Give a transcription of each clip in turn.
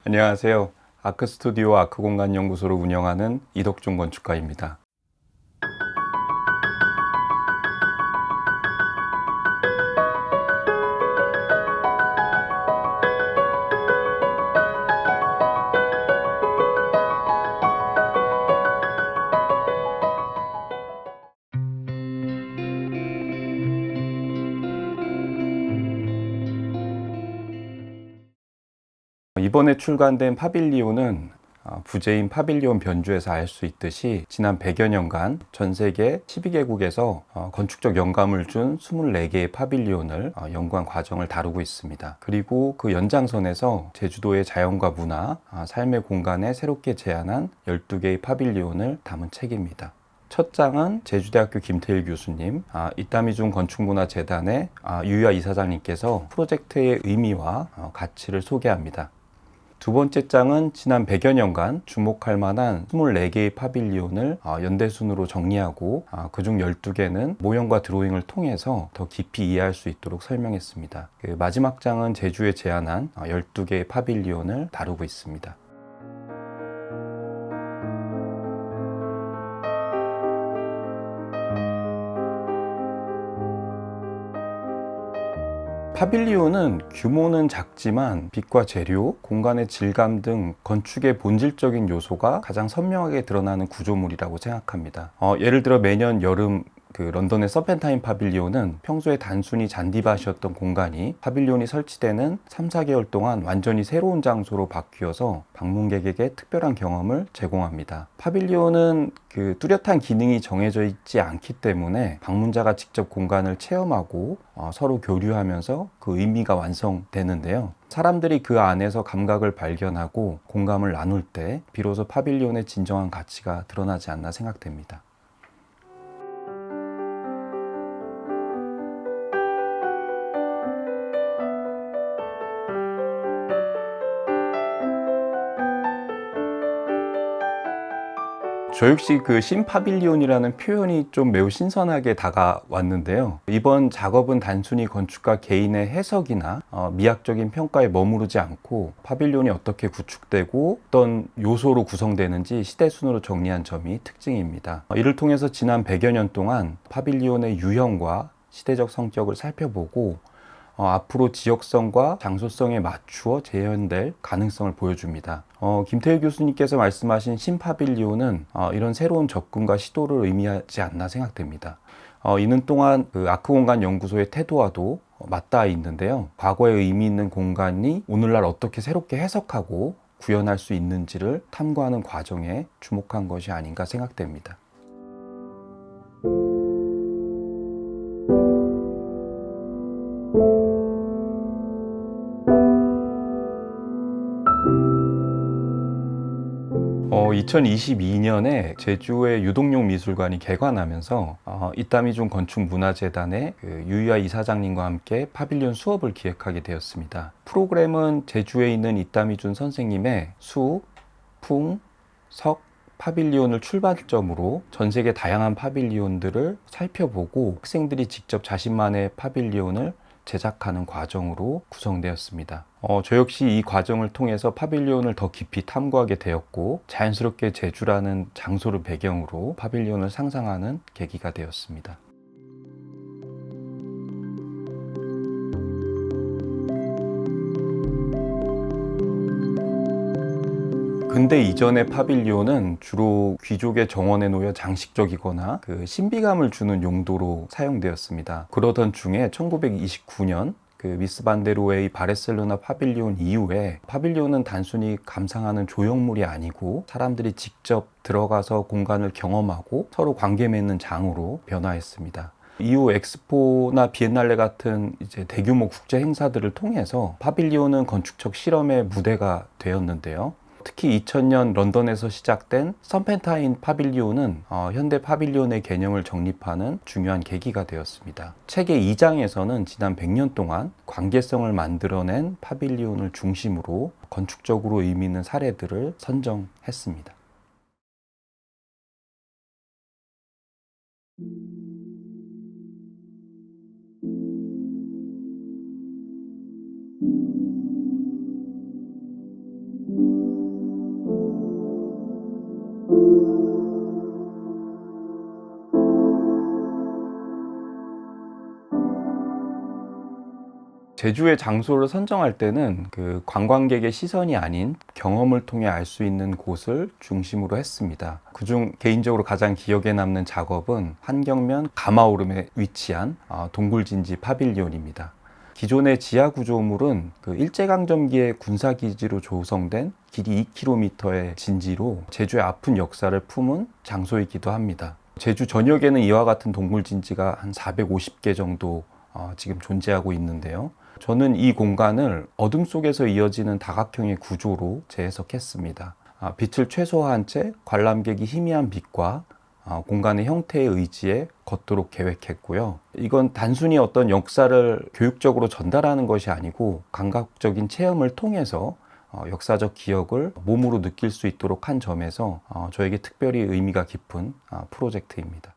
안녕하세요. 아크스튜디오 아크공간연구소를 운영하는 이덕중 건축가입니다. 이번에 출간된 파빌리온은 부제인 파빌리온 변주에서 알 수 있듯이 지난 100여 년간 전 세계 12개국에서 건축적 영감을 준 24개의 파빌리온을 연구한 과정을 다루고 있습니다. 그리고 그 연장선에서 제주도의 자연과 문화, 삶의 공간에 새롭게 제안한 12개의 파빌리온을 담은 책입니다. 첫 장은 제주대학교 김태일 교수님, 이따미중 건축문화재단의 유유아 이사장님께서 프로젝트의 의미와 가치를 소개합니다. 두 번째 장은 지난 100여 년간 주목할 만한 24개의 파빌리온을 연대순으로 정리하고 그중 12개는 모형과 드로잉을 통해서 더 깊이 이해할 수 있도록 설명했습니다. 마지막 장은 제주에 제안한 12개의 파빌리온을 다루고 있습니다. 파빌리온은 규모는 작지만 빛과 재료, 공간의 질감 등 건축의 본질적인 요소가 가장 선명하게 드러나는 구조물이라고 생각합니다. 예를 들어 매년 여름 런던의 서펜타인 파빌리온은 평소에 단순히 잔디밭이었던 공간이 파빌리온이 설치되는 3, 4개월 동안 완전히 새로운 장소로 바뀌어서 방문객에게 특별한 경험을 제공합니다. 파빌리온은 뚜렷한 기능이 정해져 있지 않기 때문에 방문자가 직접 공간을 체험하고 서로 교류하면서 그 의미가 완성되는데요. 사람들이 그 안에서 감각을 발견하고 공감을 나눌 때 비로소 파빌리온의 진정한 가치가 드러나지 않나 생각됩니다. '저 역시 그 신파빌리온이라는 표현이 좀 매우 신선하게 다가왔는데요. 이번 작업은 단순히 건축가 개인의 해석이나 미학적인 평가에 머무르지 않고 파빌리온이 어떻게 구축되고 어떤 요소로 구성되는지 시대순으로 정리한 점이 특징입니다. 이를 통해서 지난 100여 년 동안 파빌리온의 유형과 시대적 성격을 살펴보고 앞으로 지역성과 장소성에 맞추어 재현될 가능성을 보여줍니다. 김태일 교수님께서 말씀하신 신파빌리온은 이런 새로운 접근과 시도를 의미하지 않나 생각됩니다. 이는 또한 아크공간 연구소의 태도와도 맞닿아 있는데요. 과거에 의미 있는 공간이 오늘날 어떻게 새롭게 해석하고 구현할 수 있는지를 탐구하는 과정에 주목한 것이 아닌가 생각됩니다. 2022년에 제주의 유동용 미술관이 개관하면서 이따미중 건축문화재단의 유유아 이사장님과 함께 파빌리온 수업을 기획하게 되었습니다. 프로그램은 제주에 있는 이따미준 선생님의 수, 풍, 석, 파빌리온을 출발점으로 전 세계 다양한 파빌리온들을 살펴보고 학생들이 직접 자신만의 파빌리온을 제작하는 과정으로 구성되었습니다. 저 역시 이 과정을 통해서 파빌리온을 더 깊이 탐구하게 되었고 자연스럽게 제주라는 장소를 배경으로 파빌리온을 상상하는 계기가 되었습니다. 근대 이전의 파빌리온은 주로 귀족의 정원에 놓여 장식적이거나 신비감을 주는 용도로 사용되었습니다. 그러던 중에 1929년 미스 반데로의 바르셀로나 파빌리온 이후에 파빌리온은 단순히 감상하는 조형물이 아니고 사람들이 직접 들어가서 공간을 경험하고 서로 관계 맺는 장으로 변화했습니다. 이후 엑스포나 비엔날레 같은 대규모 국제 행사들을 통해서 파빌리온은 건축적 실험의 무대가 되었는데요. 특히 2000년 런던에서 시작된 서펜타인 파빌리온은 현대 파빌리온의 개념을 정립하는 중요한 계기가 되었습니다. 책의 2장에서는 지난 100년 동안 관계성을 만들어낸 파빌리온을 중심으로 건축적으로 의미 있는 사례들을 선정했습니다. 제주의 장소를 선정할 때는 그 관광객의 시선이 아닌 경험을 통해 알 수 있는 곳을 중심으로 했습니다. 그중 개인적으로 가장 기억에 남는 작업은 한경면 가마오름에 위치한 동굴진지 파빌리온입니다. 기존의 지하 구조물은 그 일제강점기의 군사기지로 조성된 길이 2km의 진지로 제주의 아픈 역사를 품은 장소이기도 합니다. 제주 전역에는 이와 같은 동굴진지가 한 450개 정도 지금 존재하고 있는데요. 저는 이 공간을 어둠 속에서 이어지는 다각형의 구조로 재해석했습니다. 빛을 최소화한 채 관람객이 희미한 빛과 공간의 형태에 의지해 걷도록 계획했고요. 이건 단순히 어떤 역사를 교육적으로 전달하는 것이 아니고 감각적인 체험을 통해서 역사적 기억을 몸으로 느낄 수 있도록 한 점에서 저에게 특별히 의미가 깊은 프로젝트입니다.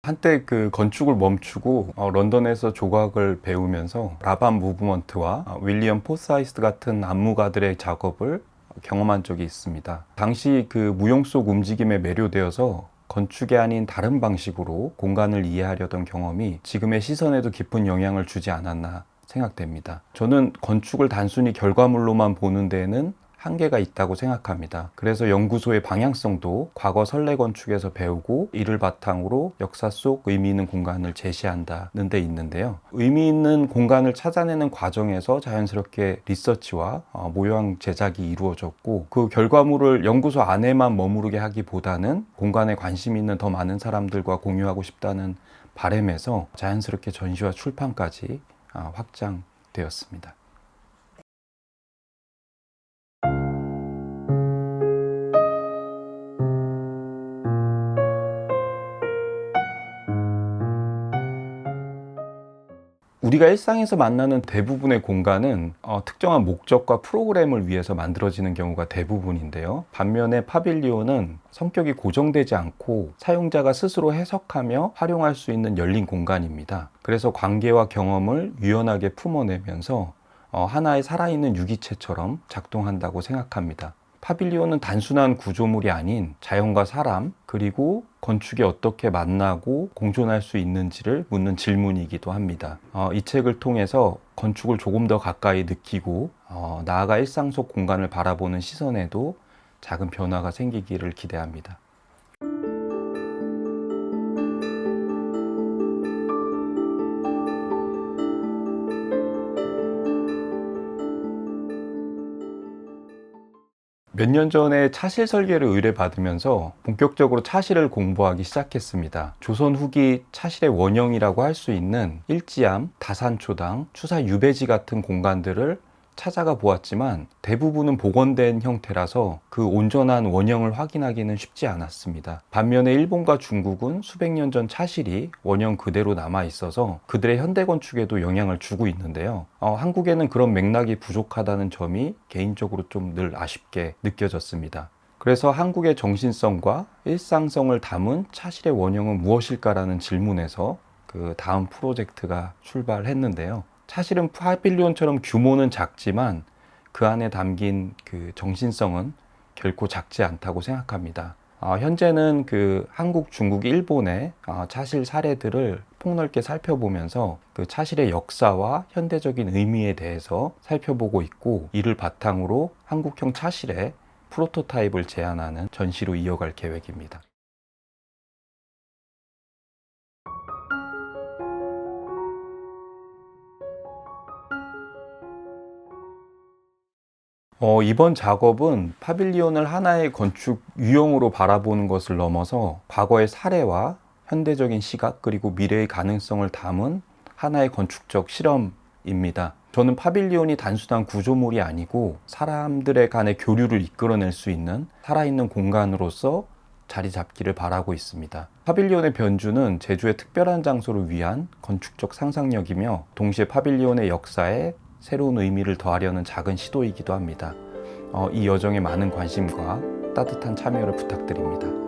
한때 그 건축을 멈추고 런던에서 조각을 배우면서 라반 무브먼트와 윌리엄 포사이스 같은 안무가들의 작업을 경험한 적이 있습니다. 당시 그 무용 속 움직임에 매료되어서 건축이 아닌 다른 방식으로 공간을 이해하려던 경험이 지금의 시선에도 깊은 영향을 주지 않았나 생각됩니다. 저는 건축을 단순히 결과물로만 보는 데에는 한계가 있다고 생각합니다. 그래서 연구소의 방향성도 과거 선례 건축에서 배우고 이를 바탕으로 역사 속 의미 있는 공간을 제시한다는 데 있는데요. 의미 있는 공간을 찾아내는 과정에서 자연스럽게 리서치와 모형 제작이 이루어졌고, 그 결과물을 연구소 안에만 머무르게 하기보다는 공간에 관심 있는 더 많은 사람들과 공유하고 싶다는 바람에서 자연스럽게 전시와 출판까지 확장되었습니다. 우리가 일상에서 만나는 대부분의 공간은 특정한 목적과 프로그램을 위해서 만들어지는 경우가 대부분인데요. 반면에 파빌리온은 성격이 고정되지 않고 사용자가 스스로 해석하며 활용할 수 있는 열린 공간입니다. 그래서 관계와 경험을 유연하게 품어내면서 하나의 살아있는 유기체처럼 작동한다고 생각합니다. 파빌리온은 단순한 구조물이 아닌 자연과 사람, 그리고 건축이 어떻게 만나고 공존할 수 있는지를 묻는 질문이기도 합니다. 이 책을 통해서 건축을 조금 더 가까이 느끼고 나아가 일상 속 공간을 바라보는 시선에도 작은 변화가 생기기를 기대합니다. 몇 년 전에 차실 설계를 의뢰받으면서 본격적으로 차실을 공부하기 시작했습니다. 조선 후기 차실의 원형이라고 할 수 있는 일지암, 다산초당, 추사 유배지 같은 공간들을 찾아가 보았지만 대부분은 복원된 형태라서 그 온전한 원형을 확인하기는 쉽지 않았습니다. 반면에 일본과 중국은 수백 년 전 차실이 원형 그대로 남아 있어서 그들의 현대 건축에도 영향을 주고 있는데요. 한국에는 그런 맥락이 부족하다는 점이 개인적으로 좀 늘 아쉽게 느껴졌습니다. 그래서 한국의 정신성과 일상성을 담은 차실의 원형은 무엇일까라는 질문에서 그 다음 프로젝트가 출발했는데요. 사실은 파빌리온처럼 규모는 작지만 그 안에 담긴 그 정신성은 결코 작지 않다고 생각합니다. 현재는 그 한국, 중국, 일본의 차실 사례들을 폭넓게 살펴보면서 그 차실의 역사와 현대적인 의미에 대해서 살펴보고 있고, 이를 바탕으로 한국형 차실의 프로토타입을 제안하는 전시로 이어갈 계획입니다. 이번 작업은 파빌리온을 하나의 건축 유형으로 바라보는 것을 넘어서 과거의 사례와 현대적인 시각, 그리고 미래의 가능성을 담은 하나의 건축적 실험입니다. 저는 파빌리온이 단순한 구조물이 아니고 사람들의 간의 교류를 이끌어낼 수 있는 살아있는 공간으로서 자리 잡기를 바라고 있습니다. 파빌리온의 변주는 제주의 특별한 장소를 위한 건축적 상상력이며, 동시에 파빌리온의 역사에 새로운 의미를 더하려는 작은 시도이기도 합니다. 이 여정에 많은 관심과 따뜻한 참여를 부탁드립니다.